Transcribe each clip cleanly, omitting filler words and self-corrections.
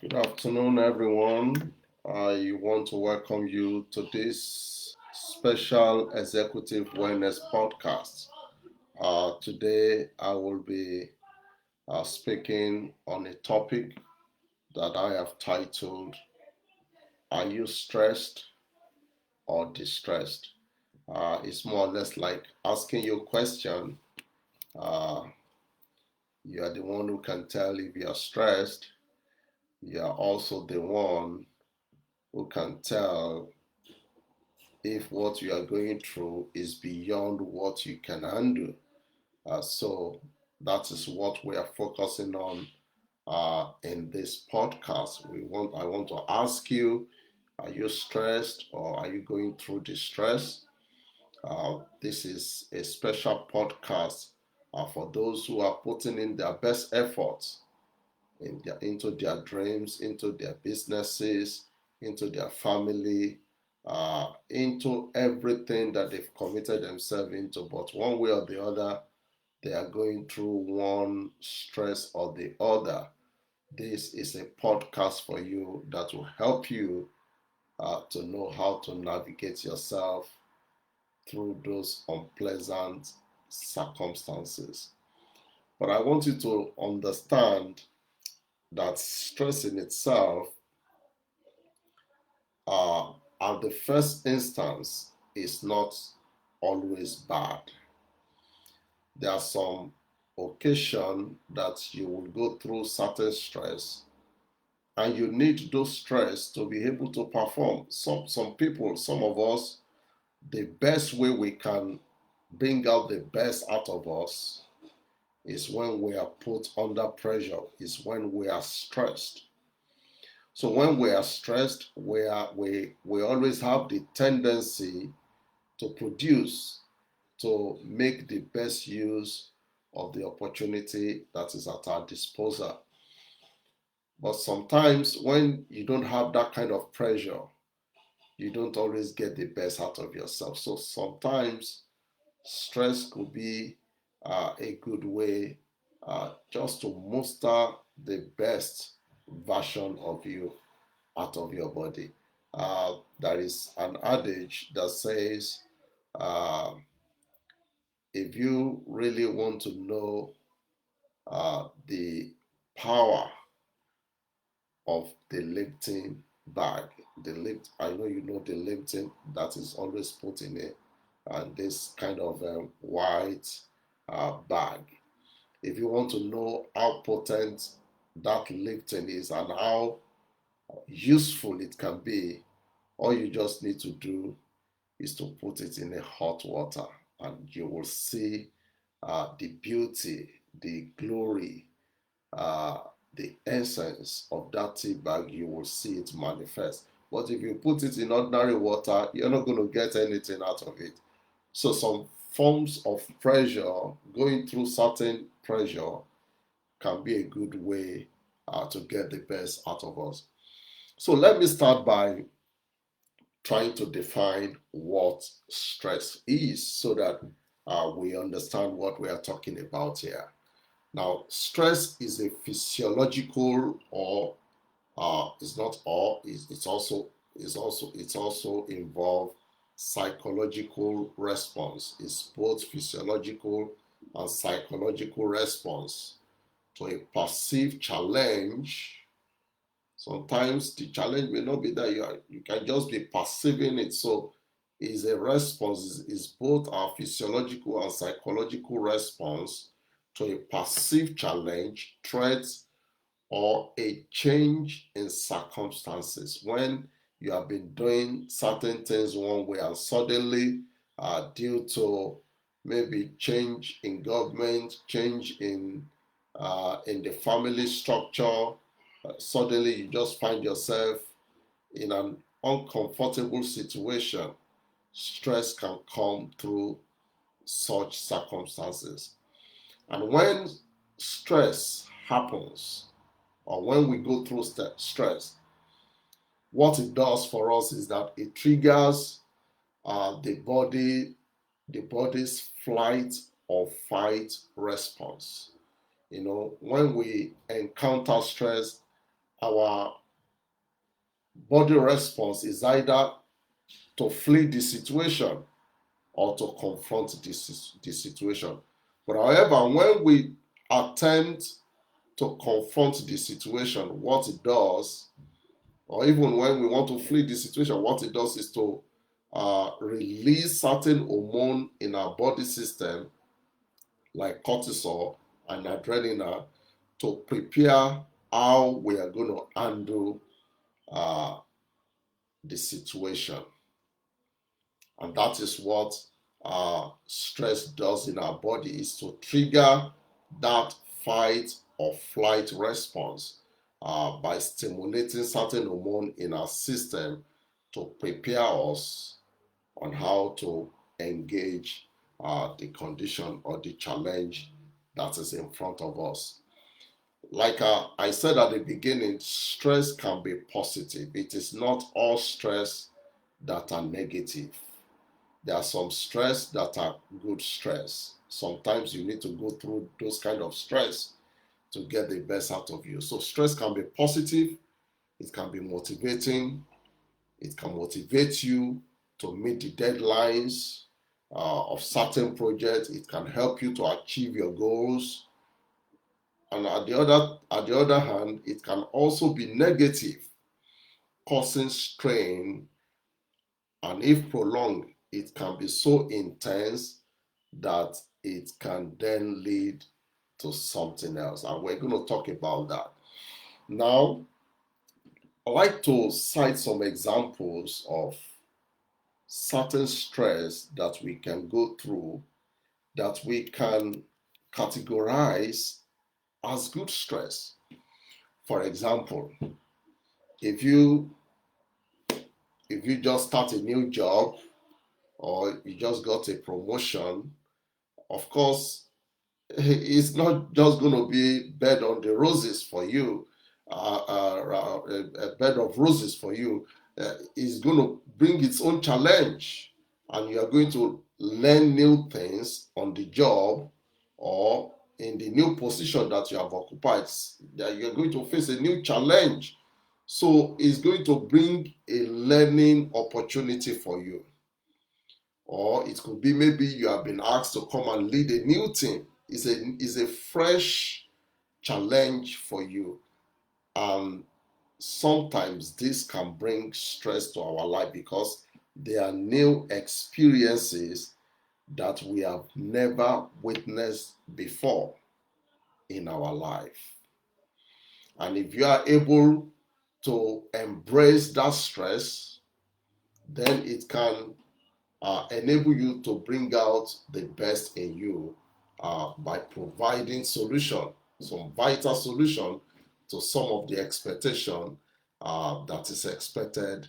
Good afternoon, everyone. I want to welcome you to this special Executive Wellness podcast. Today, I will be speaking on a topic that I have titled, Are You Stressed or Distressed? It's more or less like asking you a question. Uh, you are the one who can tell if you are stressed. You are also the one who can tell if what you are going through is beyond what you can handle. So that is what we are focusing on in this podcast. I want to ask you: Are you stressed or are you going through distress? This is a special podcast for those who are putting in their best efforts into their dreams, into their businesses, into their family, into everything that they've committed themselves into. But one way or the other, they are going through one stress or the other. This is a podcast for you that will help you to know how to navigate yourself through those unpleasant circumstances. But I want you to understand that stress in itself, uh, at the first instance, is not always bad. There are some occasion that you will go through certain stress, and you need those stress to be able to perform. Some people, some of us, the best way we can bring out the best out of us is when we are put under pressure, is when we are stressed. So when we are stressed, we always have the tendency to produce, to make the best use of the opportunity that is at our disposal. But sometimes when you don't have that kind of pressure, you don't always get the best out of yourself. So sometimes stress could be a good way just to muster the best version of you out of your body. There is an adage that says, uh, if you really want to know the power of the lifting bag, I know you know the lifting that is always put in it, and this kind of white bag. If you want to know how potent that lifting is and how useful it can be, all you just need to do is to put it in a hot water, and you will see the beauty, the glory, uh, the essence of that tea bag. You will see it manifest. But if you put it in ordinary water, you're not going to get anything out of it. So some forms of pressure, going through certain pressure, can be a good way to get the best out of us. So let me start by trying to define what stress is so that we understand what we are talking about here. Now, stress is a physiological, or it's not all, it's also involve psychological response. It's both physiological and psychological response to a perceived challenge. Sometimes the challenge may not be that you can just be perceiving it. So is a response, is both our physiological and psychological response to a perceived challenge, threat, or a change in circumstances. When you have been doing certain things one way and suddenly, due to maybe change in government, change in the family structure, suddenly you just find yourself in an uncomfortable situation. Stress can come through such circumstances. And when stress happens, or when we go through stress, what it does for us is that it triggers the body's flight or fight response. You know, when we encounter stress, our body response is either to flee the situation or to confront the situation. But however, when we attempt to confront the situation, what it does, or even when we want to flee the situation, what it does is to release certain hormone in our body system, like cortisol and adrenaline, to prepare how we are going to handle uh, the situation. And that is what stress does in our body, is to trigger that fight or flight response by stimulating certain hormone in our system to prepare us on how to engage the condition or the challenge that is in front of us. Like I said at the beginning, stress can be positive. It is not all stress that are negative. There are some stress that are good stress. Sometimes you need to go through those kind of stress to get the best out of you. So stress can be positive, it can be motivating, it can motivate you to meet the deadlines of certain projects, it can help you to achieve your goals. And at the other hand, it can also be negative, causing strain, and if prolonged, it can be so intense that it can then lead to something else. And we're going to talk about that. Now, I'd like to cite some examples of certain stress that we can go through that we can categorize as good stress. For example, if you just start a new job or you just got a promotion, of course, it's not just going to be bed on the roses for you, a bed of roses for you. It's going to bring its own challenge, and you are going to learn new things on the job or in the new position that you have occupied. You're going to face a new challenge. So it's going to bring a learning opportunity for you. Or it could be maybe you have been asked to come and lead a new team. It's a fresh challenge for you. And sometimes this can bring stress to our life because they are new experiences that we have never witnessed before in our life. And if you are able to embrace that stress, then it can enable you to bring out the best in you by providing some vital solution to some of the expectation that is expected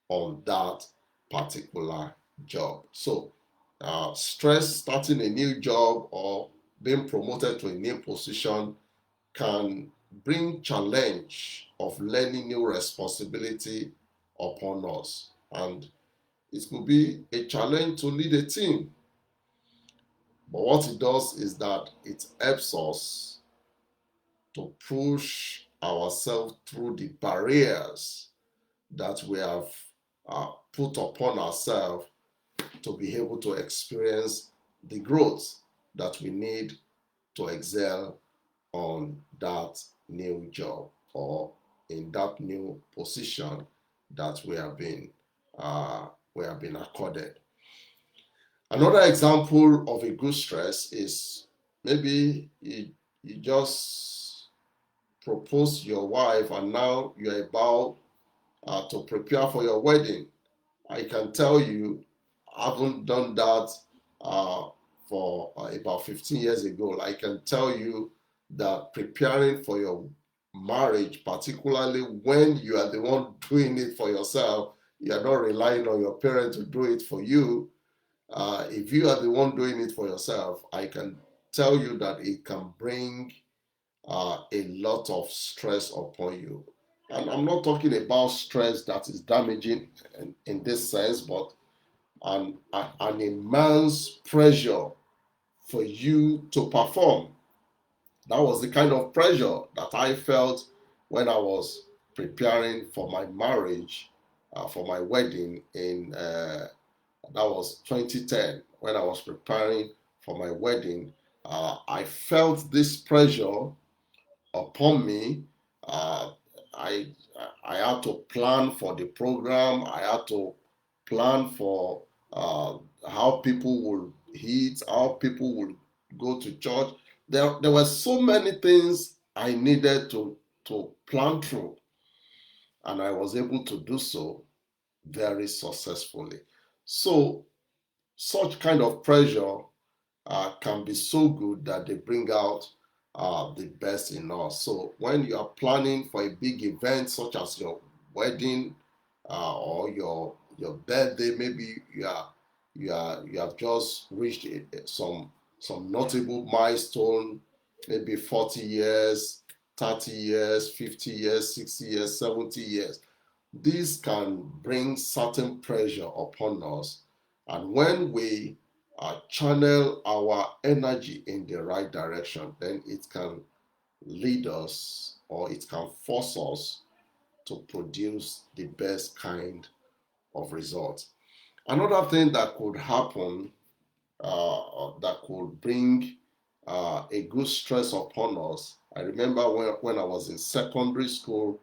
on that particular job. So stress starting a new job or being promoted to a new position can bring challenge of learning new responsibility upon us, and it could be a challenge to lead a team. But what it does is that it helps us to push ourselves through the barriers that we have put upon ourselves to be able to experience the growth that we need to excel on that new job or in that new position that we have been accorded. Another example of a good stress is maybe you just propose your wife and now you're about to prepare for your wedding. I can tell you, I haven't done that for about 15 years ago. I can tell you that preparing for your marriage, particularly when you are the one doing it for yourself, you are not relying on your parents to do it for you. If you are the one doing it for yourself, I can tell you that it can bring a lot of stress upon you. And I'm not talking about stress that is damaging in this sense, but an immense pressure for you to perform. That was the kind of pressure that I felt when I was preparing for my marriage, for my wedding that was 2010. When I was preparing for my wedding, I felt this pressure upon me. Uh, I I had to plan for the program. I had to plan for how people will eat, how people will go to church. There were so many things I needed to plan through, and I was able to do so very successfully. So such kind of pressure can be so good that they bring out the best in us. So when you are planning for a big event such as your wedding or your birthday, maybe you have just reached some notable milestone, maybe 40 years, 30 years, 50 years, 60 years, 70 years. This can bring certain pressure upon us, and when we channel our energy in the right direction, then it can lead us, or it can force us to produce the best kind of results. Another thing that could happen, that could bring a good stress upon us. I remember when I was in secondary school,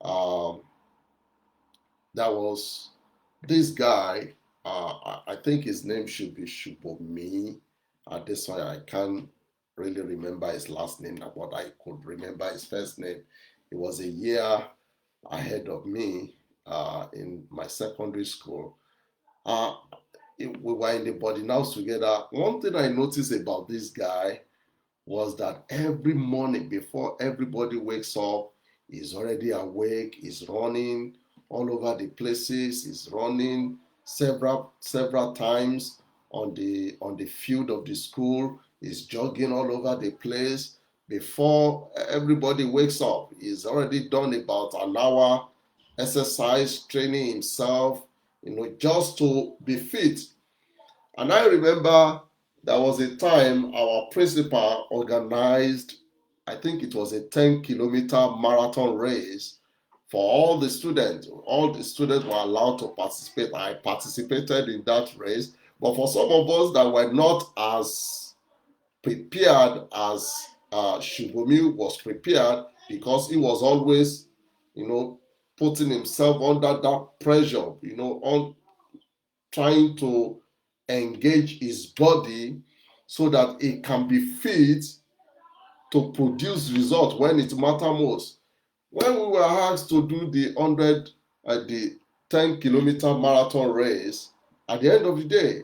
um, there was this guy. I think his name should be Shubomi. This one I can't really remember his last name, but I could remember his first name. He was a year ahead of me in my secondary school. Uh, we were in the boarding house together. One thing I noticed about this guy was that every morning before everybody wakes up, he's already awake, he's running all over the places, he's running several times on the field of the school, he's jogging all over the place. Before everybody wakes up, he's already done about an hour exercise, training himself, just to be fit. And I remember there was a time our principal organized, I think it was a 10-kilometer marathon race for all the students. All the students were allowed to participate. I participated in that race. But for some of us that were not as prepared as Shibumi was prepared, because he was always, putting himself under that pressure, on trying to engage his body so that it can be fit to produce results when it matters most. When we were asked to do the 10-kilometer marathon race, at the end of the day,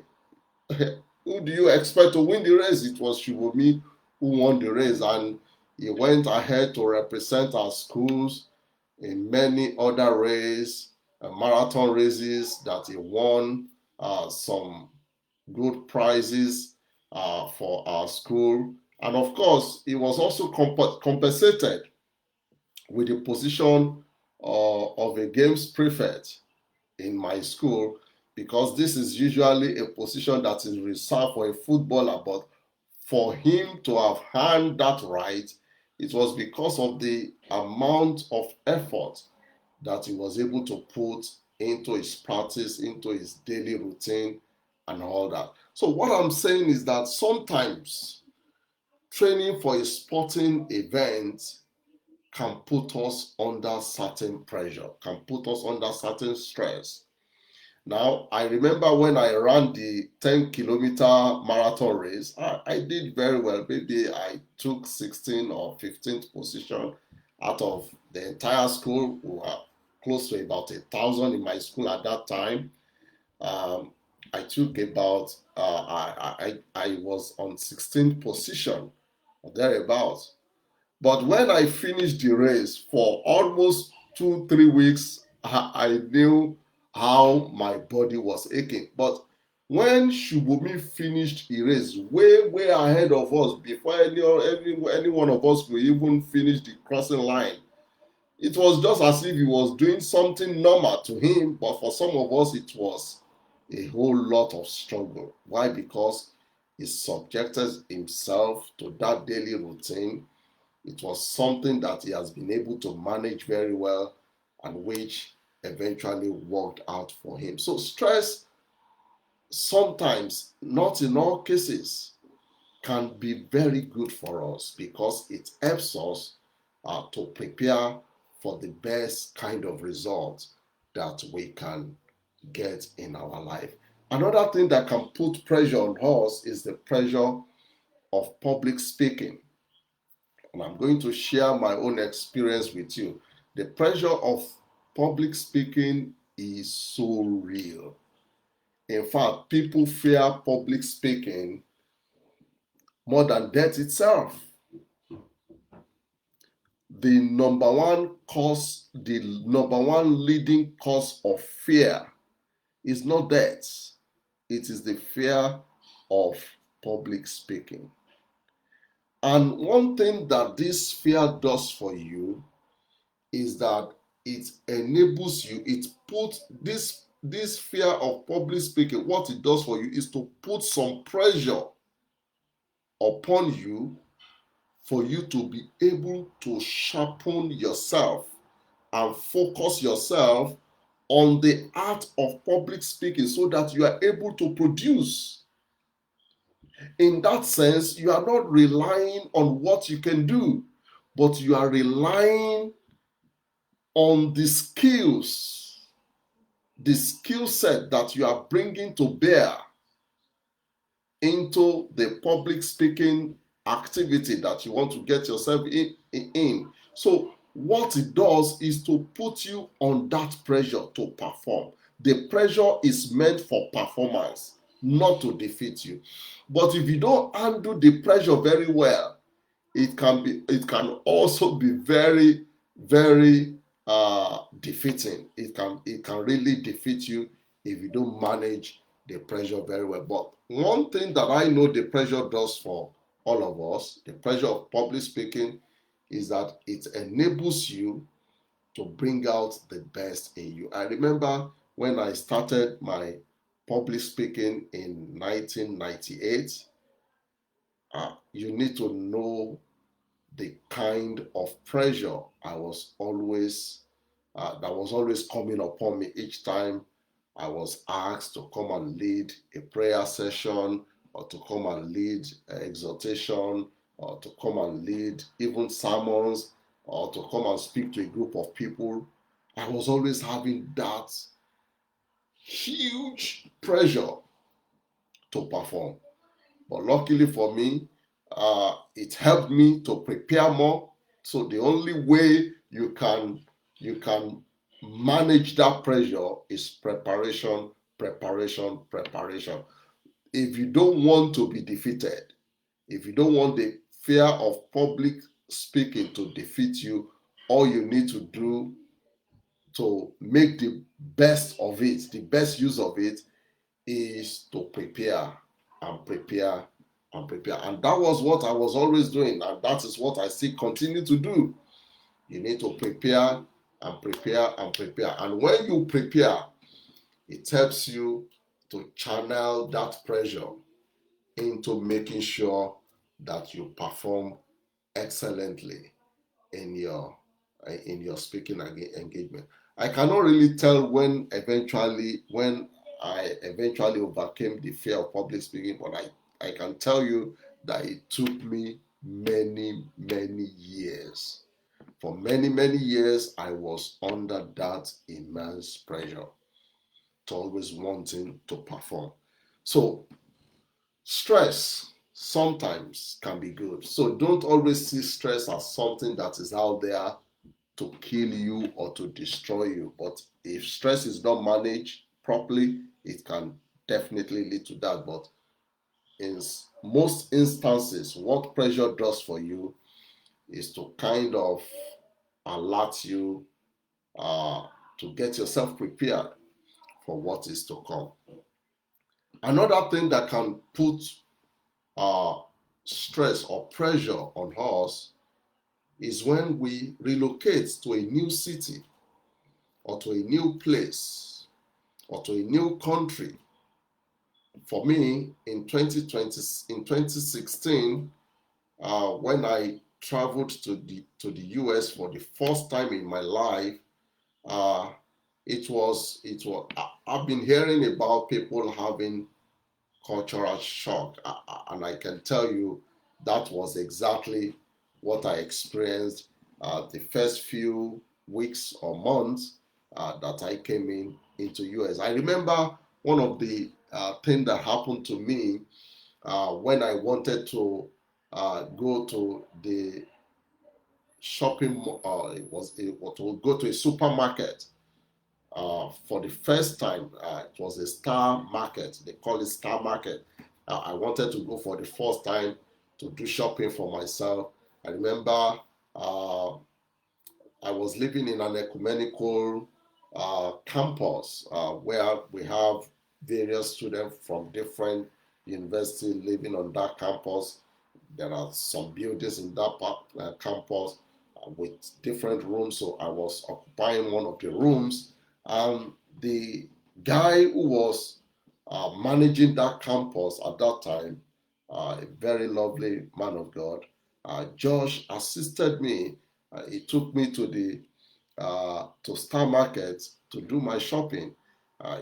who do you expect to win the race? It was Shivomi who won the race, and he went ahead to represent our schools in many other races, marathon races that he won some good prizes for our school. And of course, he was also compensated with the position of a games prefect in my school, because this is usually a position that is reserved for a footballer. But for him to have earned that right, it was because of the amount of effort that he was able to put into his practice, into his daily routine, and all that. So, what I'm saying is that sometimes training for a sporting event can put us under certain pressure, can put us under certain stress. Now, I remember when I ran the 10-kilometer marathon race, I did very well. Maybe I took 16th or 15th position out of the entire school. We were close to about 1,000 in my school at that time. I took about, I was on 16th position or thereabouts. But when I finished the race, for almost 2, 3 weeks, I knew how my body was aching. But when Shubumi finished the race, way ahead of us, before any one of us could even finish the crossing line, it was just as if he was doing something normal to him. But for some of us, it was a whole lot of struggle. Why? Because he subjected himself to that daily routine. It was something that he has been able to manage very well, and which eventually worked out for him. So stress sometimes, not in all cases, can be very good for us because it helps us to prepare for the best kind of result that we can get in our life. Another thing that can put pressure on us is the pressure of public speaking. And I'm going to share my own experience with you. The pressure of public speaking is so real. In fact, people fear public speaking more than death itself. The number one leading cause of fear is not death, it is the fear of public speaking. And one thing that this fear does for you is that it enables you, it puts this fear of public speaking, what it does for you is to put some pressure upon you for you to be able to sharpen yourself and focus yourself on the art of public speaking so that you are able to produce. In that sense, you are not relying on what you can do, but you are relying on the skills, the skill set that you are bringing to bear into the public speaking activity that you want to get yourself in. So what it does is to put you on that pressure to perform. The pressure is meant for performance, not to defeat you. But if you don't handle the pressure very well, it can also be very, very defeating. It can really defeat you if you don't manage the pressure very well. But one thing that I know the pressure does for all of us, the pressure of public speaking, is that it enables you to bring out the best in you. I remember when I started my public speaking in 1998, you need to know the kind of pressure that was always coming upon me each time I was asked to come and lead a prayer session, or to come and lead an exhortation, or to come and lead even sermons, or to come and speak to a group of people. I was always having that huge pressure to perform. But luckily for me, it helped me to prepare more. So the only way you can manage that pressure is preparation, preparation, preparation. If you don't want to be defeated, if you don't want the fear of public speaking to defeat you, all you need to do to make the best of it, the best use of it, is to prepare and prepare and prepare. And that was what I was always doing, and that is what I still continue to do. You need to prepare and prepare and prepare. And when you prepare, it helps you to channel that pressure into making sure that you perform excellently in your speaking engagement. I cannot really tell when I eventually overcame the fear of public speaking, but I can tell you that it took me many, many years. For many, many years, I was under that immense pressure to always wanting to perform. So stress sometimes can be good. So don't always see stress as something that is out there to kill you or to destroy you. But if stress is not managed properly, it can definitely lead to that. But in most instances, what pressure does for you is to kind of alert you to get yourself prepared for what is to come. Another thing that can put stress or pressure on us is when we relocate to a new city, or to a new place, or to a new country. For me, in 2016, when I traveled to the US for the first time in my life, uh, I've been hearing about people having cultural shock, and I can tell you that was exactly what I experienced the first few weeks or months that I came into US. I remember one of the things that happened to me when I wanted to go to the shopping. It was to go to a supermarket for the first time. It was a star market. They call it star market. I wanted to go for the first time to do shopping for myself. I remember uh, I was living in an ecumenical campus where we have various students from different universities living on that campus. There are some buildings in that campus with different rooms. So I was occupying one of the rooms, and the guy who was managing that campus at that time, a very lovely man of God, Josh, assisted me. He took me to Star Market to do my shopping.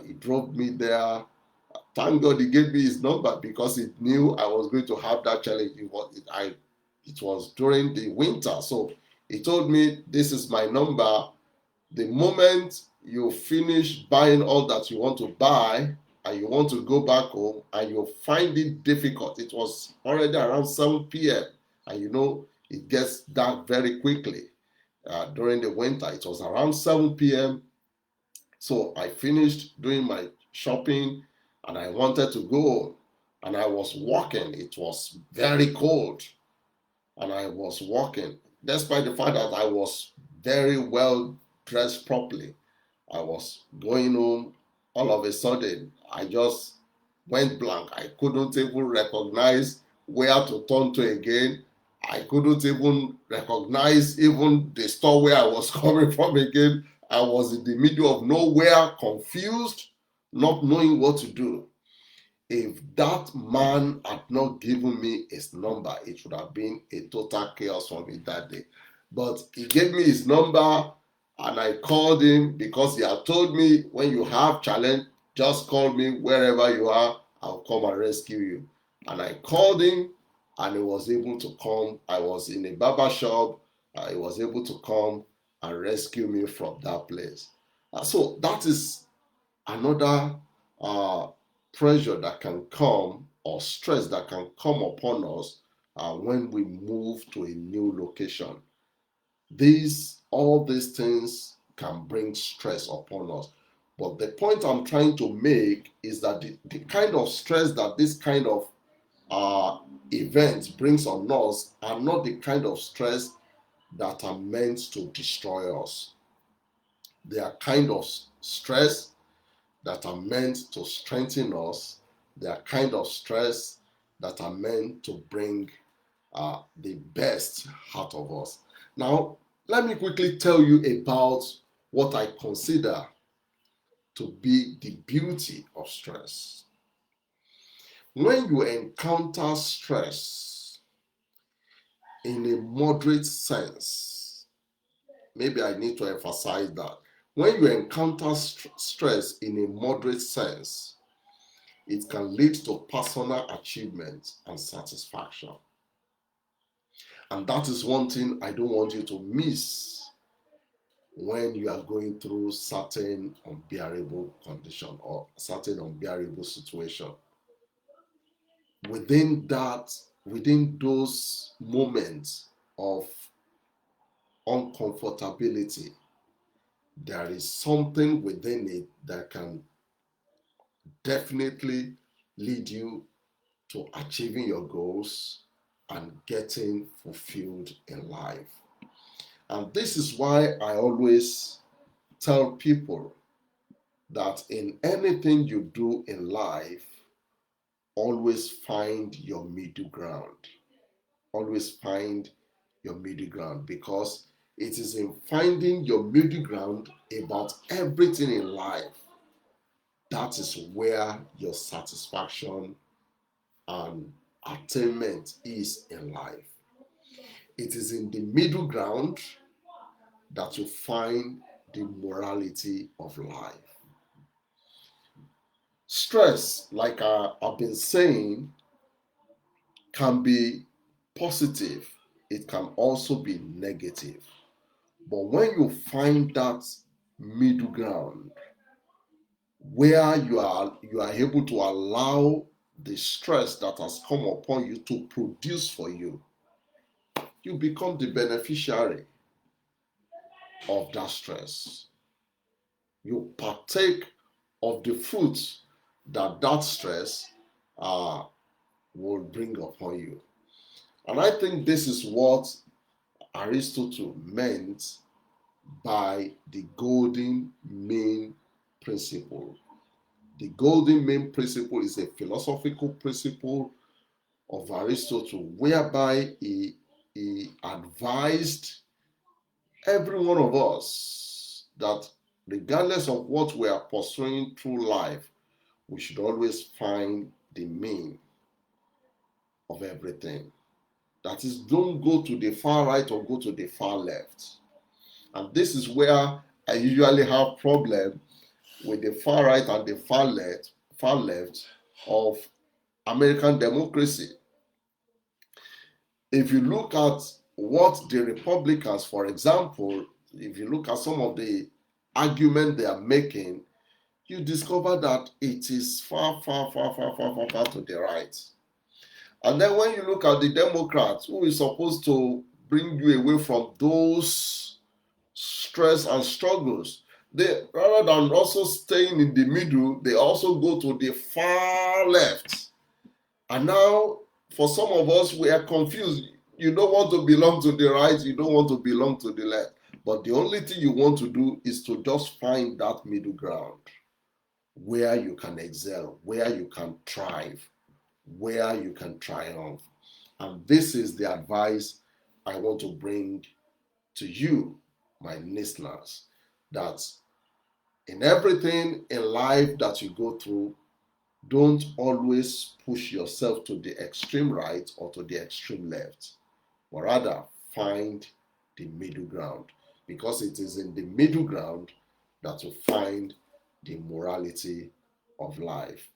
He drove me there. Thank God he gave me his number because he knew I was going to have that challenge. It was during the winter. So he told me, "This is my number. The moment you finish buying all that you want to buy and you want to go back home and you find it difficult," it was already around 7 p.m. And it gets dark very quickly during the winter. It was around 7 p.m. So I finished doing my shopping and I wanted to go, and I was walking. It was very cold and I was walking, despite the fact that I was very well dressed properly. I was going home. All of a sudden, I just went blank. I couldn't even recognize where to turn to again. I couldn't even recognize even the store where I was coming from again. I was in the middle of nowhere, confused, not knowing what to do. If that man had not given me his number, it would have been a total chaos for me that day. But he gave me his number and I called him because he had told me, when you have challenge, just call me wherever you are. I'll come and rescue you. And I called him and he was able to come. I was in a barber shop. He was able to come and rescue me from that place. So that is another uh, pressure that can come, or stress that can come upon us when we move to a new location. All these things can bring stress upon us. But the point I'm trying to make is that the kind of stress that this kind of event brings on us are not the kind of stress that are meant to destroy us. They are kind of stress that are meant to strengthen us. They are kind of stress that are meant to bring the best out of us. Now, let me quickly tell you about what I consider to be the beauty of stress. When you encounter stress in a moderate sense, maybe I need to emphasize that. When you encounter stress in a moderate sense, it can lead to personal achievement and satisfaction. And that is one thing I don't want you to miss when you are going through certain unbearable condition or certain unbearable situation. Within those moments of uncomfortability, there is something within it that can definitely lead you to achieving your goals and getting fulfilled in life. And this is why I always tell people that in anything you do in life, always find your middle ground. Always find your middle ground, because it is in finding your middle ground about everything in life that is where your satisfaction and attainment is in life. It is in the middle ground that you find the morality of life. Stress, like I've been saying, can be positive. It can also be negative. But when you find that middle ground where you are able to allow the stress that has come upon you to produce for you, you become the beneficiary of that stress. You partake of the fruits that stress will bring upon you. And I think this is what Aristotle meant by the golden mean principle. The golden mean principle is a philosophical principle of Aristotle whereby he advised every one of us that regardless of what we are pursuing through life, we should always find the mean of everything. That is, don't go to the far right or go to the far left. And this is where I usually have problem with the far right and the far left of American democracy. If you look at what the Republicans, for example, if you look at some of the argument they are making, you discover that it is far, far, far, far, far, far, far to the right. And then when you look at the Democrats, who is supposed to bring you away from those stress and struggles, they, rather than also staying in the middle, they also go to the far left. And now, for some of us, we are confused. You don't want to belong to the right, you don't want to belong to the left. But the only thing you want to do is to just find that middle ground where you can excel, where you can thrive, where you can triumph. And this is the advice I want to bring to you, my listeners, that in everything in life that you go through, don't always push yourself to the extreme right or to the extreme left, but rather find the middle ground, because it is in the middle ground that you find the morality of life.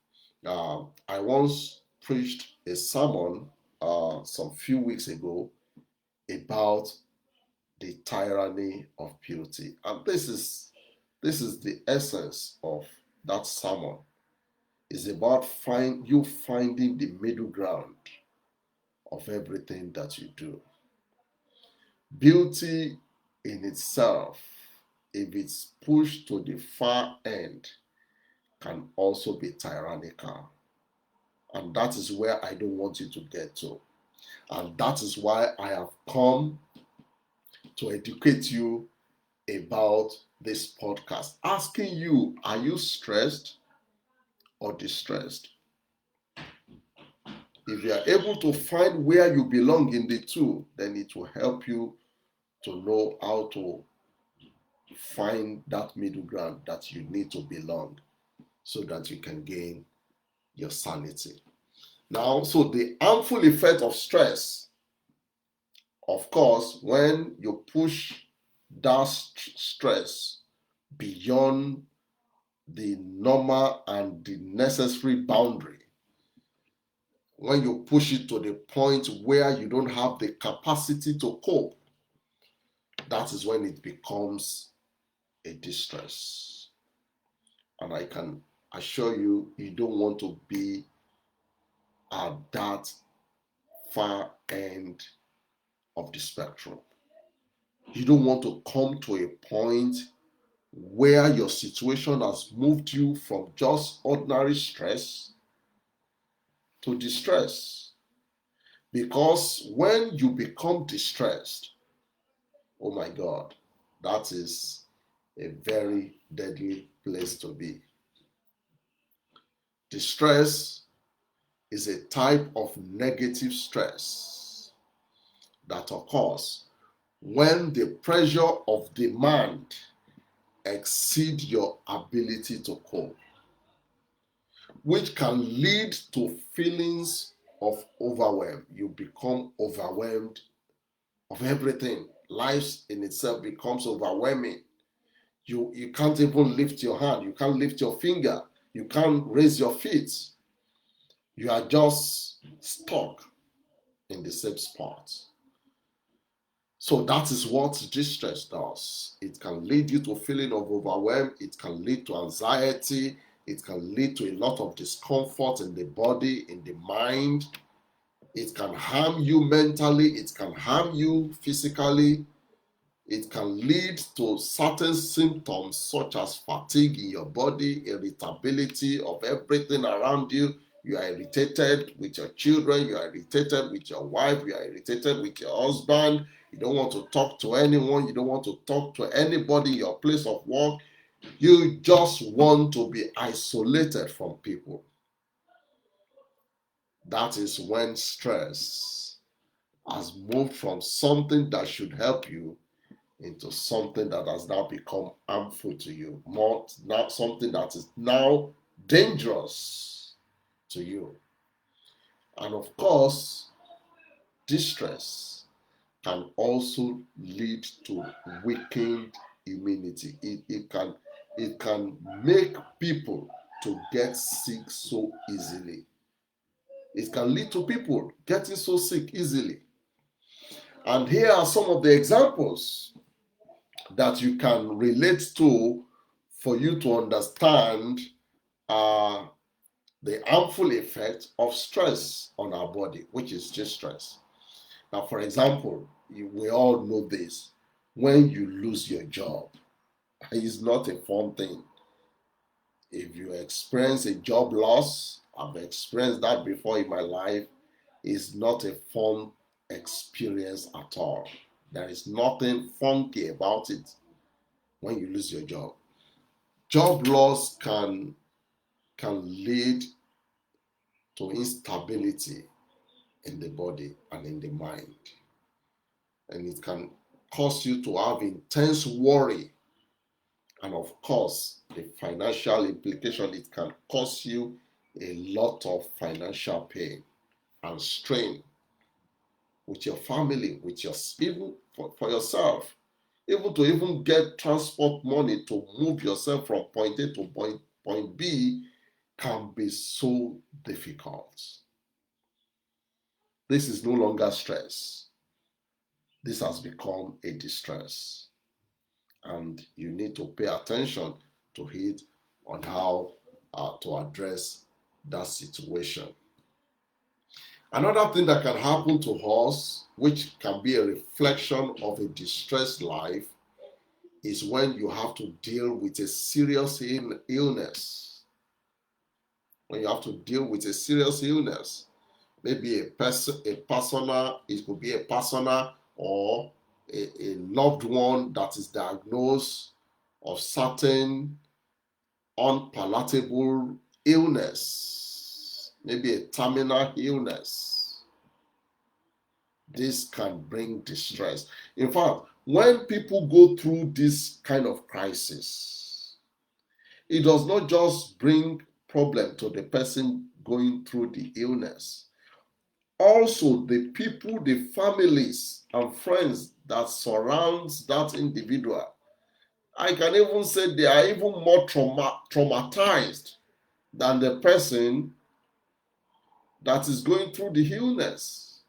I once preached a sermon some few weeks ago about the tyranny of beauty, and this is the essence of that sermon. It's about finding the middle ground of everything that you do. Beauty in itself, if it's pushed to the far end, can also be tyrannical. And that is where I don't want you to get to. And that is why I have come to educate you about this podcast, asking you, are you stressed or distressed? If you are able to find where you belong in the two, then it will help you to know how to find that middle ground that you need to belong, so that you can gain your sanity. Now, so the harmful effect of stress, of course, when you push that stress beyond the normal and the necessary boundary, when you push it to the point where you don't have the capacity to cope, that is when it becomes a distress. And I can assure you, you don't want to be at that far end of the spectrum. You don't want to come to a point where your situation has moved you from just ordinary stress to distress. Because when you become distressed, oh my God, that is a very deadly place to be. Distress is a type of negative stress that occurs when the pressure of demand exceeds your ability to cope, which can lead to feelings of overwhelm. You become overwhelmed of everything. Life in itself becomes overwhelming. You can't even lift your hand. You can't lift your finger. You can't raise your feet. You are just stuck in the same spot. So that is what distress does. It can lead you to a feeling of overwhelm. It can lead to anxiety. It can lead to a lot of discomfort in the body, in the mind. It can harm you mentally. It can harm you physically. It can lead to certain symptoms such as fatigue in your body, irritability of everything around you. You are irritated with your children, you are irritated with your wife, you are irritated with your husband. You don't want to talk to anyone, you don't want to talk to anybody in your place of work. You just want to be isolated from people. That is when stress has moved from something that should help you into something that has now become harmful to you, more not something that is now dangerous to you. And of course, distress can also lead to weakened immunity. It can make people to get sick so easily. It can lead to people getting so sick easily. And here are some of the examples that you can relate to for you to understand the harmful effect of stress on our body, which is distress. Now, for example, we all know this. When you lose your job, it's not a fun thing. If you experience a job loss, I've experienced that before in my life, it's not a fun experience at all. There is nothing funky about it when you lose your job. Job loss can lead to instability in the body and in the mind. And it can cause you to have intense worry. And of course, the financial implication, it can cause you a lot of financial pain and strain with your family, with your even for yourself. Even to even get transport money to move yourself from point A to point B can be so difficult. This is no longer stress. This has become a distress. And you need to pay attention to it on how to address that situation. Another thing that can happen to us, which can be a reflection of a distressed life, is when you have to deal with a serious illness. When you have to deal with a serious illness, maybe it could be a personal or a loved one that is diagnosed of certain unpalatable illness, maybe a terminal illness. This can bring distress. In fact, when people go through this kind of crisis, it does not just bring problem to the person going through the illness. Also, the people, the families and friends that surrounds that individual, I can even say they are even more traumatized than the person that is going through the illness,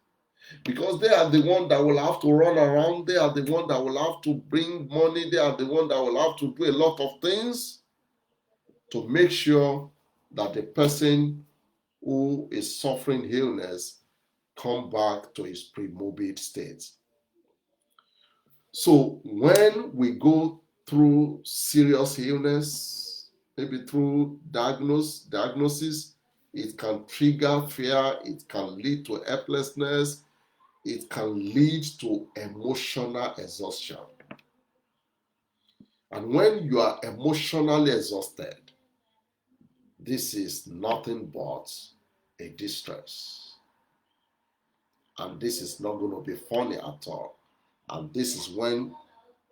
because they are the one that will have to run around, they are the one that will have to bring money, they are the one that will have to do a lot of things to make sure that the person who is suffering illness come back to his pre-morbid state. So when we go through serious illness, maybe through diagnosis, it can trigger fear, it can lead to helplessness, it can lead to emotional exhaustion. And when you are emotionally exhausted, this is nothing but a distress. And this is not going to be funny at all. And this is when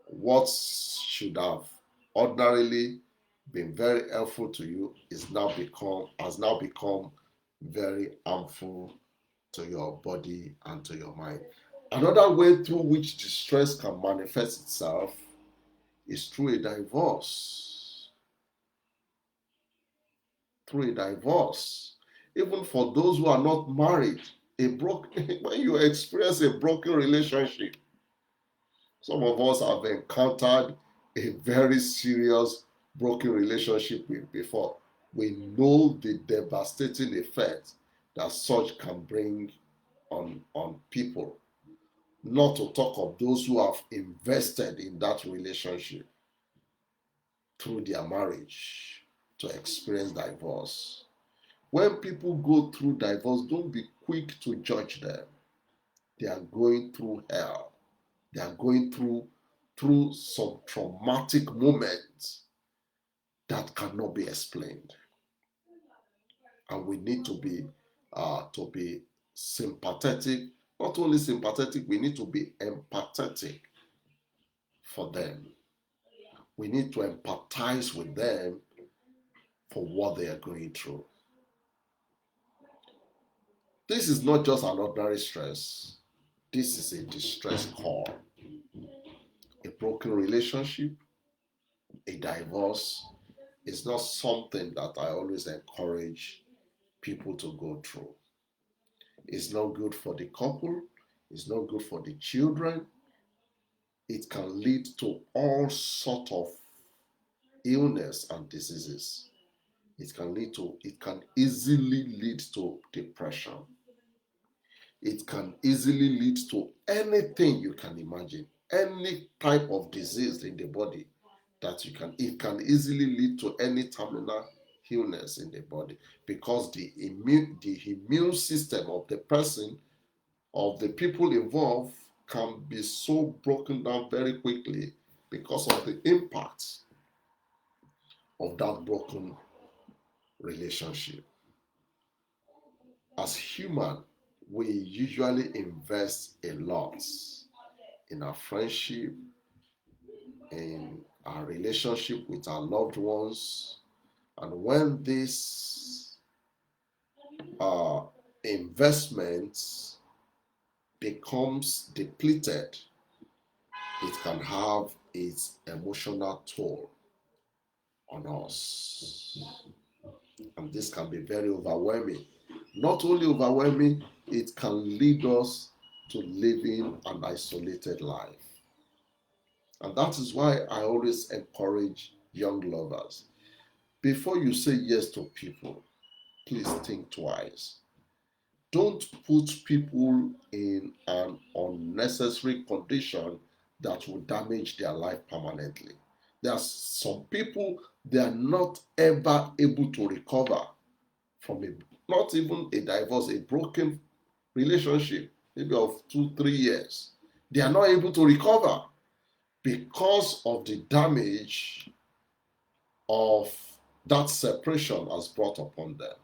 what should have ordinarily been very helpful to you has now become very harmful to your body and to your mind. Another way through which distress can manifest itself is through a divorce. Through a divorce. Even for those who are not married, when you experience a broken relationship, some of us have encountered a very serious broken relationship before. We know the devastating effect that such can bring on people. Not to talk of those who have invested in that relationship through their marriage to experience divorce. When people go through divorce, don't be quick to judge them. They are going through hell. They are going through some traumatic moments that cannot be explained. And we need to be sympathetic. Not only sympathetic, we need to be empathetic for them. We need to empathize with them for what they are going through. This is not just an ordinary stress. This is a distress call. A broken relationship, a divorce is not something that I always encourage people to go through. It's not good for the couple. It's not good for the children. It can lead to all sort of illness and diseases. It can easily lead to depression. It can easily lead to anything you can imagine, any type of disease in the body it can easily lead to any terminal illness in the body, because the immune system of the person, of the people involved, can be so broken down very quickly because of the impact of that broken relationship. As human, we usually invest a lot in our friendship, in our relationship with our loved ones. And when this investment becomes depleted, it can have its emotional toll on us. And this can be very overwhelming. Not only overwhelming, it can lead us to living an isolated life. And that is why I always encourage young lovers. Before you say yes to people, please think twice. Don't put people in an unnecessary condition that will damage their life permanently. There are some people, they are not ever able to recover from not even a divorce, a broken relationship, maybe of 2, 3 years. They are not able to recover because of the damage of that separation has brought upon them.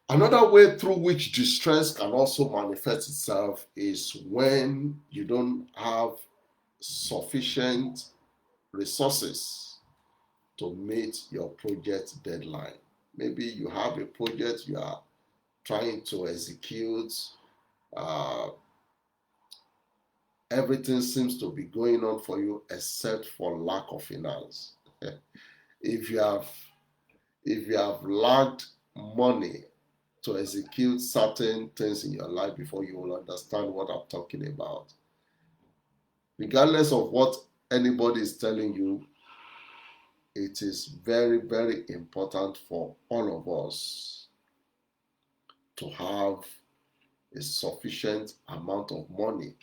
Another way through which distress can also manifest itself is when you don't have sufficient resources to meet your project deadline. Maybe you have a project you are trying to execute. Uh, Everything seems to be going on for you except for lack of finance. if you have lacked money to execute certain things in your life before you will understand what I'm talking about. Regardless of what anybody is telling you, it is very, very important for all of us to have a sufficient amount of money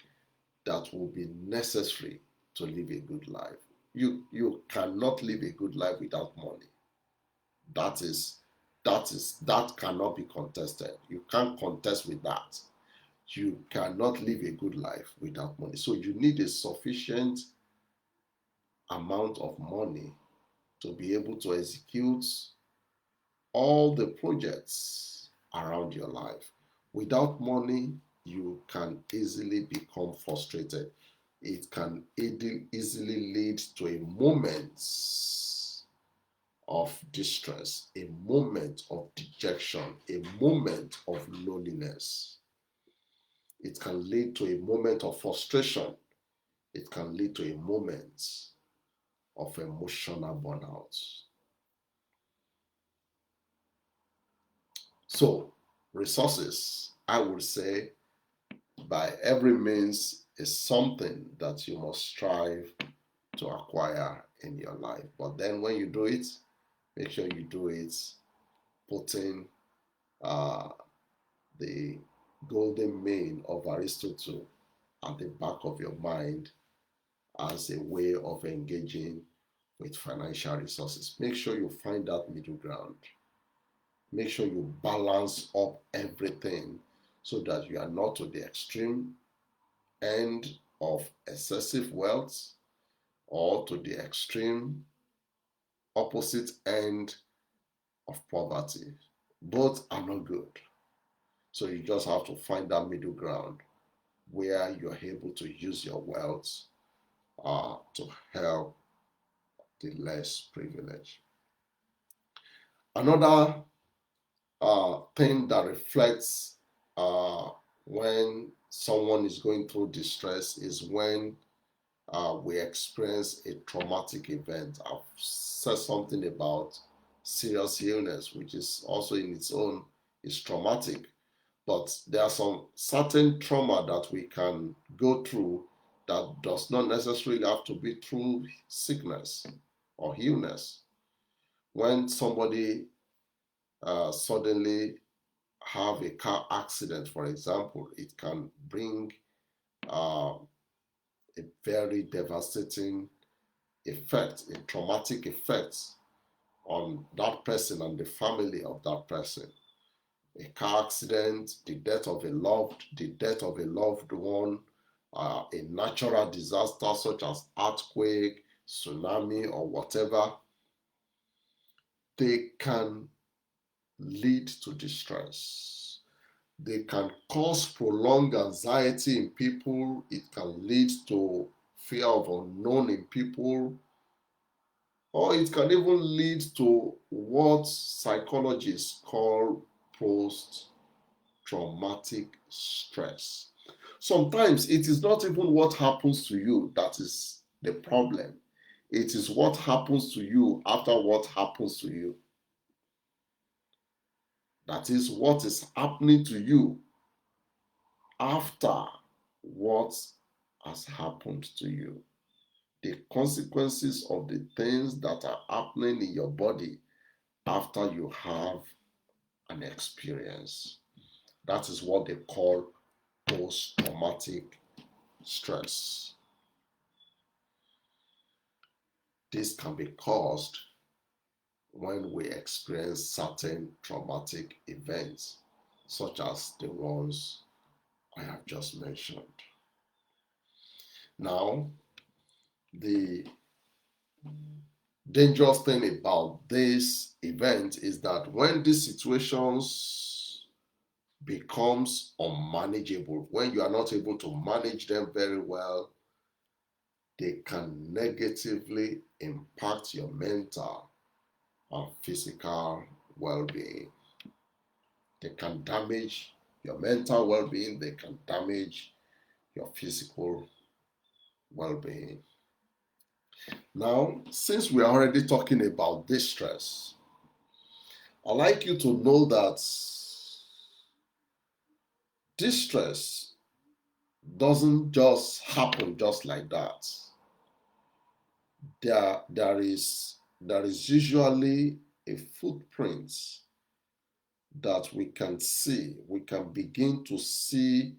that will be necessary to live a good life. You cannot live a good life without money. That cannot be contested. You can't contest with that. You cannot live a good life without money. So you need a sufficient amount of money to be able to execute all the projects around your life. Without money, you can easily become frustrated. It can easily lead to a moment of distress, a moment of dejection, a moment of loneliness. It can lead to a moment of frustration it can lead to a moment of emotional burnout. So, resources, I would say, by every means, is something that you must strive to acquire in your life. But then when you do it, make sure you do it putting uh, the golden mean of Aristotle at the back of your mind as a way of engaging with financial resources. Make sure you find that middle ground. Make sure you balance up everything so that you are not to the extreme end of excessive wealth or to the extreme opposite end of poverty. Both are not good. So you just have to find that middle ground where you're able to use your wealth to help the less privileged. Another thing that reflects when someone is going through distress is when we experience a traumatic event. I've said something about serious illness, which is also in its own is traumatic. But there are some certain trauma that we can go through that does not necessarily have to be through sickness or illness. When somebody suddenly have a car accident, for example, it can bring a very devastating effect, a traumatic effect on that person and the family of that person. A car accident, the death of a loved one, a natural disaster such as earthquake, tsunami, or whatever, they can lead to distress. They can cause prolonged anxiety in people. It can lead to fear of unknown in people, or it can even lead to what psychologists call post-traumatic stress. Sometimes it is not even what happens to you that is the problem. It is what happens to you after what happens to you. That is what is happening to you after what has happened to you. The consequences of the things that are happening in your body after you have an experience. That is what they call post-traumatic stress. This can be caused when we experience certain traumatic events, such as the ones I have just mentioned. Now, the dangerous thing about this event is that when these situations becomes unmanageable, when you are not able to manage them very well, they can negatively impact your mental and physical well-being. They can damage your mental well-being, they can damage your physical well-being. Now, since we are already talking about distress, I'd like you to know that distress doesn't just happen just like that. There is usually a footprint that we can see. We can begin to see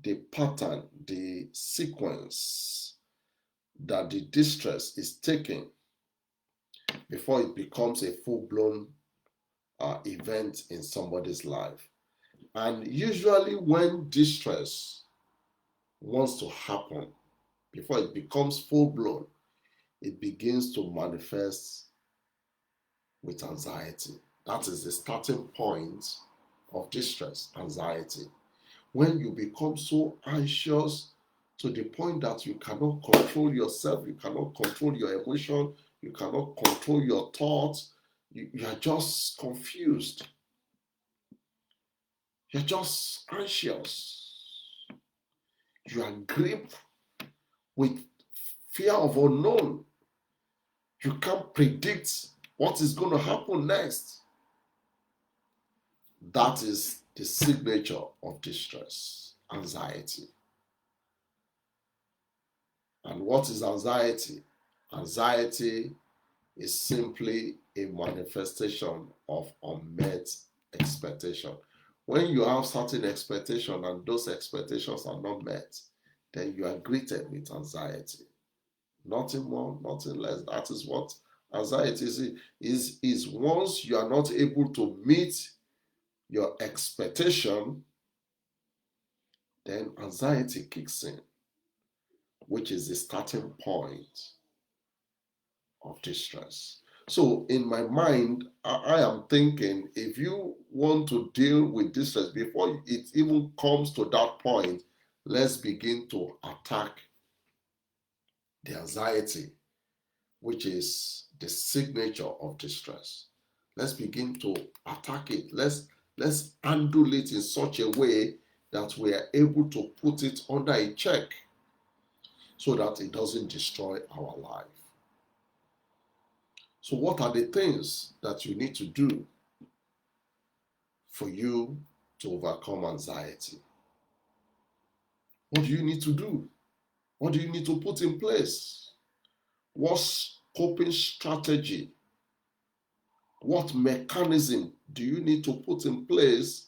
the pattern, the sequence that the distress is taking before it becomes a full-blown event in somebody's life. And usually when distress wants to happen, before it becomes full-blown, it begins to manifest with anxiety. That is the starting point of distress, anxiety. When you become so anxious to the point that you cannot control yourself, you cannot control your emotion, you cannot control your thoughts, you are just confused. You're just anxious. You are gripped with fear of unknown. You can't predict what is going to happen next. That is the signature of distress, anxiety. And what is anxiety? Anxiety is simply a manifestation of unmet expectation. When you have certain expectations and those expectations are not met, then you are greeted with anxiety. Nothing more, nothing less. That is what anxiety is once you are not able to meet your expectation, then anxiety kicks in, which is the starting point of distress. So in my mind, I am thinking if you want to deal with distress before it even comes to that point, let's begin to attack the anxiety, which is the signature of distress. Let's begin to attack it. Let's handle it in such a way that we are able to put it under a check so that it doesn't destroy our life. So what are the things that you need to do for you to overcome anxiety? What do you need to do? What do you need to put in place? What coping strategy, what mechanism do you need to put in place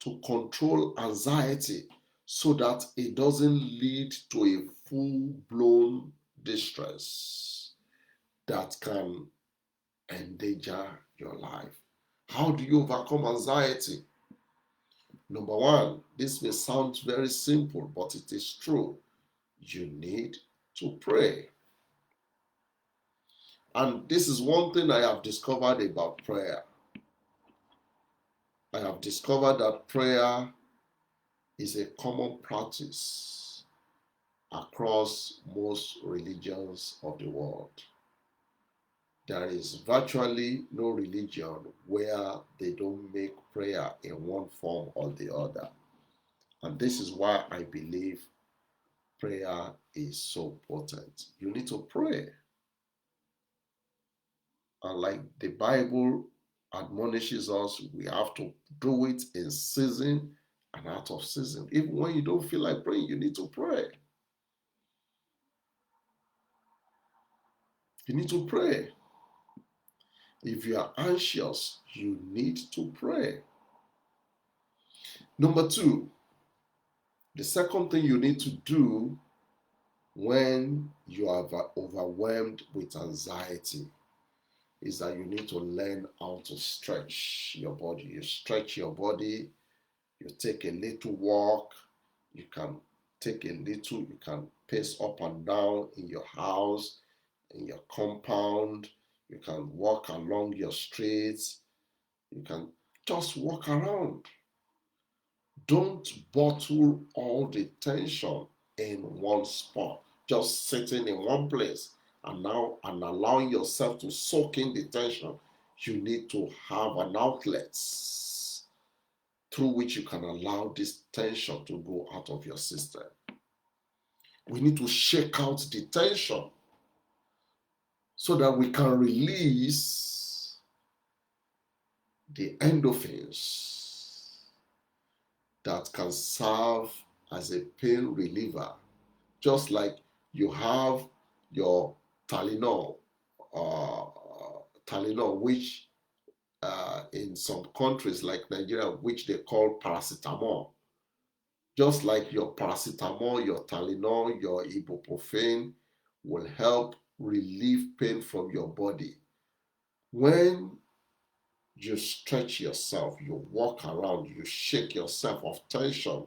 to control anxiety so that it doesn't lead to a full-blown distress that can endanger your life? How do you overcome anxiety? Number one, this may sound very simple, but it is true. You need to pray. And this is one thing I have discovered about prayer. I have discovered that prayer is a common practice across most religions of the world. There is virtually no religion where they don't make prayer in one form or the other. And this is why I believe prayer is so potent. You need to pray. And like the Bible admonishes us, we have to do it in season and out of season. Even when you don't feel like praying, you need to pray. You need to pray. If you are anxious, you need to pray. Number two, the second thing you need to do when you are overwhelmed with anxiety is that you need to learn how to stretch your body. You stretch your body, you take a little walk, you can you can pace up and down in your house, in your compound, you can walk along your streets, you can just walk around. Don't bottle all the tension in one spot, just sitting in one place and allowing yourself to soak in the tension. You need to have an outlet through which you can allow this tension to go out of your system. We need to shake out the tension so that we can release the endorphins that can serve as a pain reliever. Just like you have your Tylenol, which in some countries like Nigeria, which they call paracetamol. Just like your paracetamol, your Tylenol, your ibuprofen will help relieve pain from your body. When you stretch yourself, you walk around, you shake yourself of tension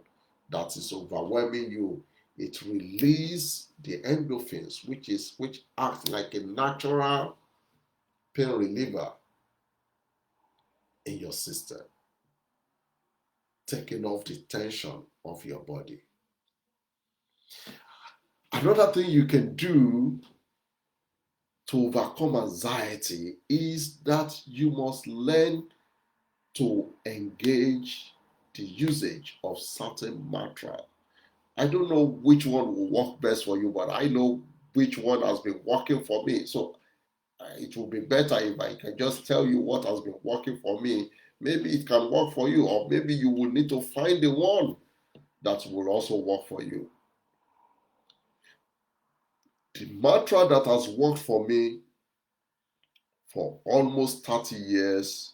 that is overwhelming you, it releases the endorphins, which act like a natural pain reliever in your system, taking off the tension of your body. Another thing you can do to overcome anxiety is that you must learn to engage the usage of certain mantra. I don't know which one will work best for you, but I know which one has been working for me. So it will be better if I can just tell you what has been working for me. Maybe it can work for you, or maybe you will need to find the one that will also work for you. The mantra that has worked for me for almost 30 years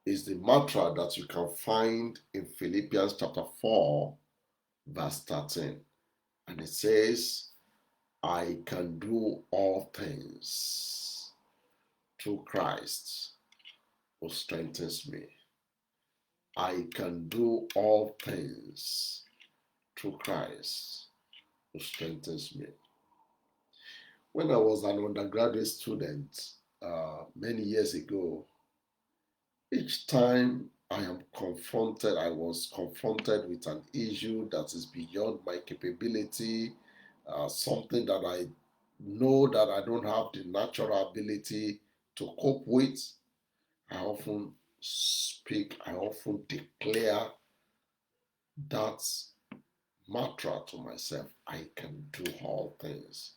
is the mantra that you can find in Philippians chapter 4, verse 13. And it says, I can do all things through Christ who strengthens me. I can do all things through Christ who strengthens me. When I was an undergraduate student many years ago, each time I was confronted with an issue that is beyond my capability, something that I know that I don't have the natural ability to cope with, I often I often declare that mantra to myself: I can do all things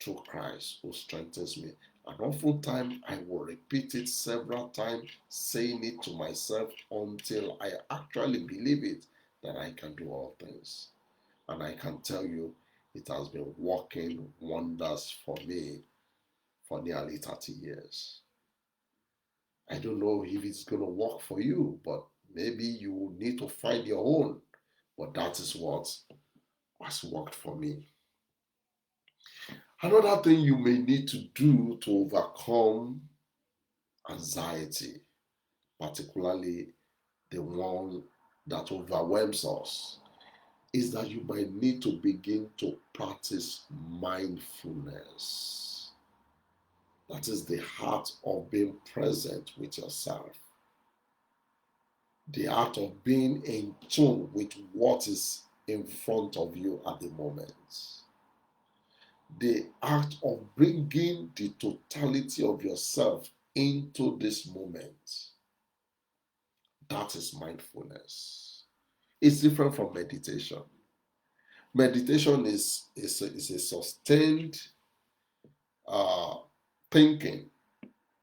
through Christ who strengthens me. And oftentimes I will repeat it several times, saying it to myself until I actually believe it that I can do all things. And I can tell you, it has been working wonders for me for nearly 30 years. I don't know if it's going to work for you, but maybe you will need to find your own. But that is what has worked for me. Another thing you may need to do to overcome anxiety, particularly the one that overwhelms us, is that you might need to begin to practice mindfulness. That is the heart of being present with yourself, the art of being in tune with what is in front of you at the moment, the act of bringing the totality of yourself into this moment. That is mindfulness. It's different from meditation. Meditation is a sustained uh, thinking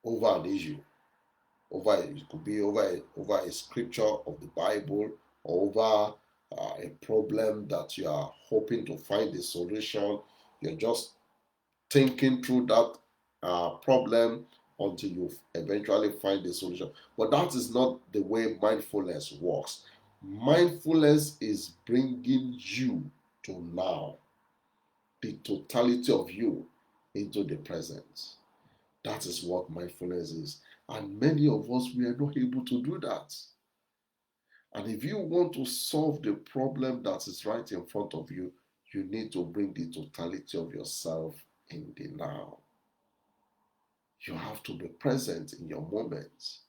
over an issue. It could be over a scripture of the Bible, or over a problem that you are hoping to find a solution. You're just thinking through that problem until you eventually find a solution. But that is not the way mindfulness works. Mindfulness is bringing you to now, the totality of you into the present. That is what mindfulness is. And many of us, we are not able to do that. And if you want to solve the problem that is right in front of you, you need to bring the totality of yourself in the now. You have to be present in your moments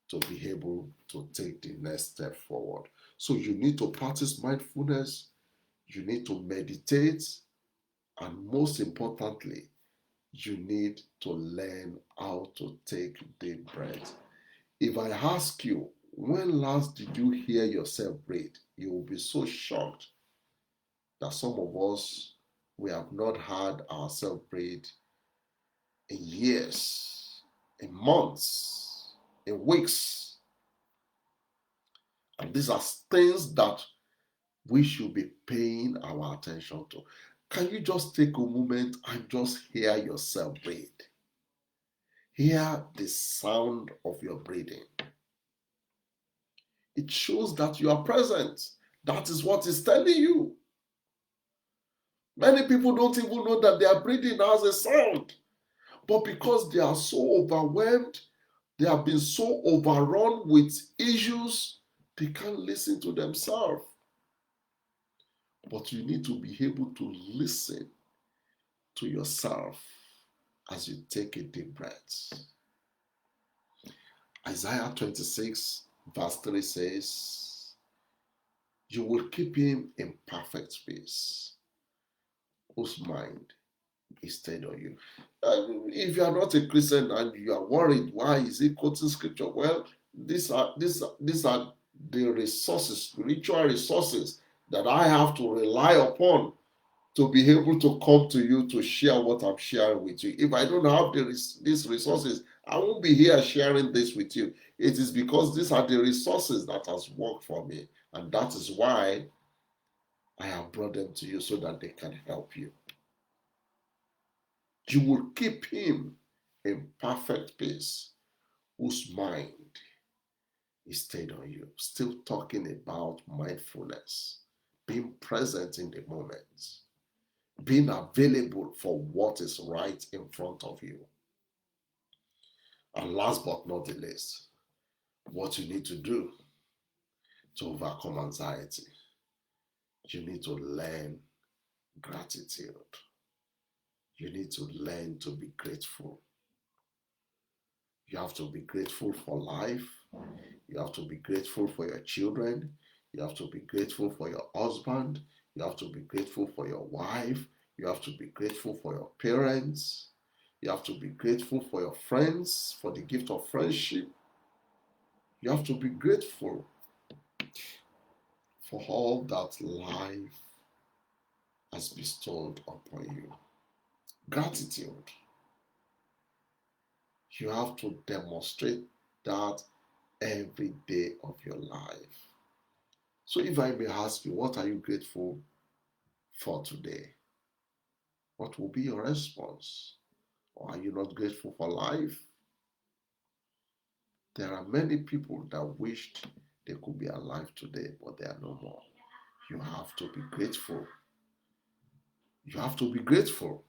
to be able to take the next step forward. So you need to practice mindfulness, you need to meditate, and most importantly, you need to learn how to take deep breaths. If I ask you, when last did you hear yourself breathe? You will be so shocked that some of us, we have not heard ourselves breathe in years, in months, in weeks. And these are things that we should be paying our attention to. Can you just take a moment and just hear yourself breathe? Hear the sound of your breathing. It shows that you are present. That is what it's telling you. Many people don't even know that their breathing has a sound. But because they are so overwhelmed, they have been so overrun with issues, they can't listen to themselves. But you need to be able to listen to yourself as you take a deep breath. Isaiah 26, verse 3 says, you will keep him in perfect peace, whose mind is stayed on you. If you are not a Christian and you are worried, why is he quoting scripture? Well, these are the resources, spiritual resources that I have to rely upon to be able to come to you to share what I'm sharing with you. If I don't have these resources, I won't be here sharing this with you. It is because these are the resources that has worked for me, and that is why I have brought them to you so that they can help you. You will keep him in perfect peace, whose mind is stayed on you. Still talking about mindfulness, being present in the moment, being available for what is right in front of you. And last but not the least, what you need to do to overcome anxiety, you need to learn gratitude. You need to learn to be grateful. You have to be grateful for life. You have to be grateful for your children. You have to be grateful for your husband. You have to be grateful for your wife. You have to be grateful for your parents. You have to be grateful for your friends, for the gift of friendship. You have to be grateful for all that life has bestowed upon you. Gratitude. You have to demonstrate that every day of your life. So if I may ask you, what are you grateful for today? What will be your response? Or are you not grateful for life? There are many people that wished they could be alive today, but they are no more. You have to be grateful. You have to be grateful.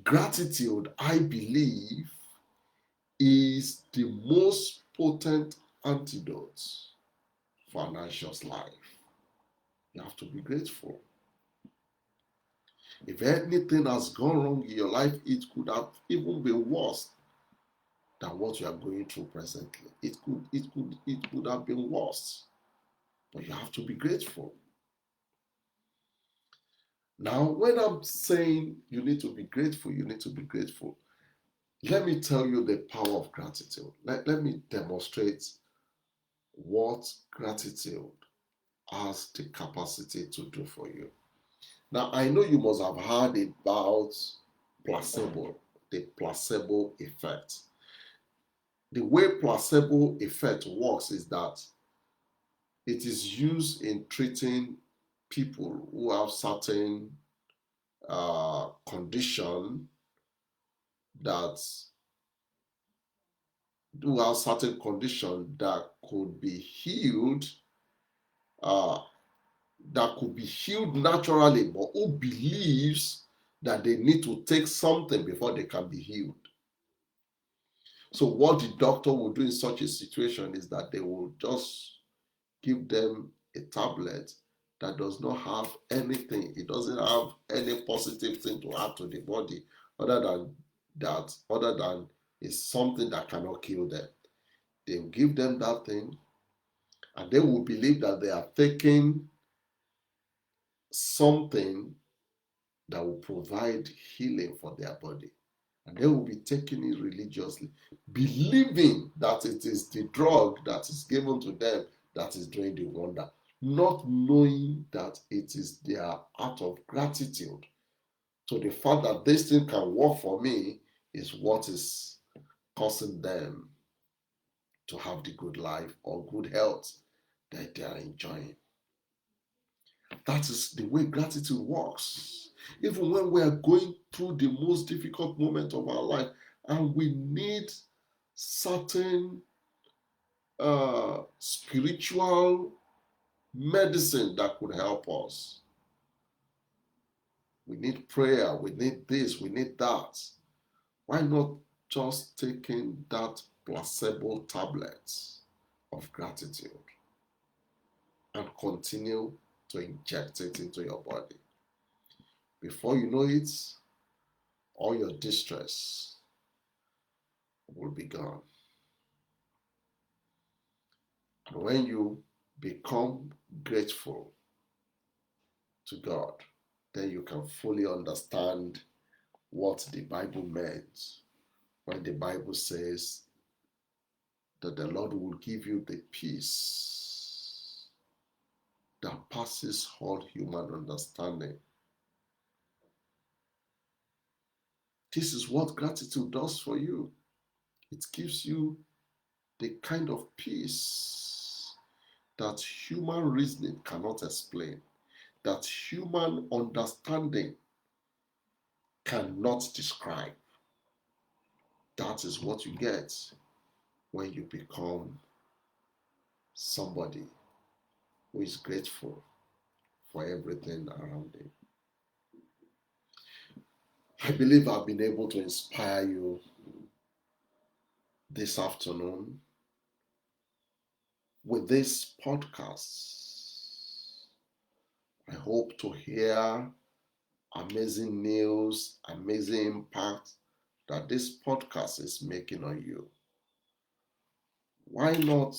Gratitude, I believe, is the most potent antidote for an anxious life. You have to be grateful. If anything has gone wrong in your life, it could have even been worse than what you are going through presently. It could have been worse. But you have to be grateful. Now, when I'm saying you need to be grateful, you need to be grateful. Let me tell you the power of gratitude. Let me demonstrate what gratitude has the capacity to do for you. Now, I know you must have heard about placebo, the placebo effect. The way placebo effect works is that it is used in treating people who have certain condition that could be healed, uh, naturally, but who believes that they need to take something before they can be healed. So what the doctor will do in such a situation is that they will just give them a tablet that does not have anything. It doesn't have any positive thing to add to the body other than it's something that cannot kill them. They will give them that thing and they will believe that they are taking something that will provide healing for their body. And they will be taking it religiously, believing that it is the drug that is given to them that is doing the wonder, not knowing that it is their act of gratitude to the fact that this thing can work for me is what is causing them to have the good life or good health that they are enjoying. That is the way gratitude works. Even when we are going through the most difficult moment of our life and we need certain spiritual medicine that could help us. We need prayer, we need this, we need that. Why not just taking that placebo tablet of gratitude and continue to inject it into your body? Before you know it, all your distress will be gone. And when you become grateful to God, then you can fully understand what the Bible meant when the Bible says that the Lord will give you the peace that passes all human understanding. This is what gratitude does for you. It gives you the kind of peace that human reasoning cannot explain, that human understanding cannot describe. That is what you get when you become somebody who is grateful for everything around him. I believe I've been able to inspire you this afternoon with this podcast. I hope to hear amazing news, amazing impact that this podcast is making on you. Why not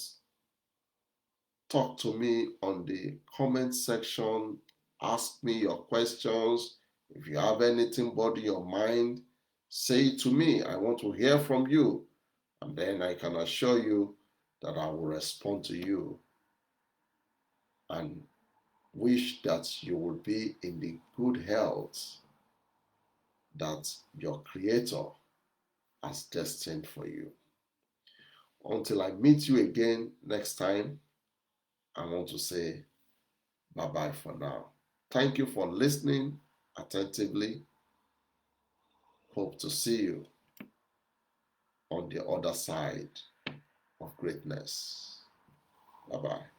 talk to me on the comment section? Ask me your questions. If you have anything bothering your mind, say it to me. I want to hear from you. And then I can assure you that I will respond to you and wish that you will be in the good health that your Creator has destined for you. Until I meet you again next time, I want to say bye-bye for now. Thank you for listening attentively. Hope to see you on the other side of greatness. Bye-bye.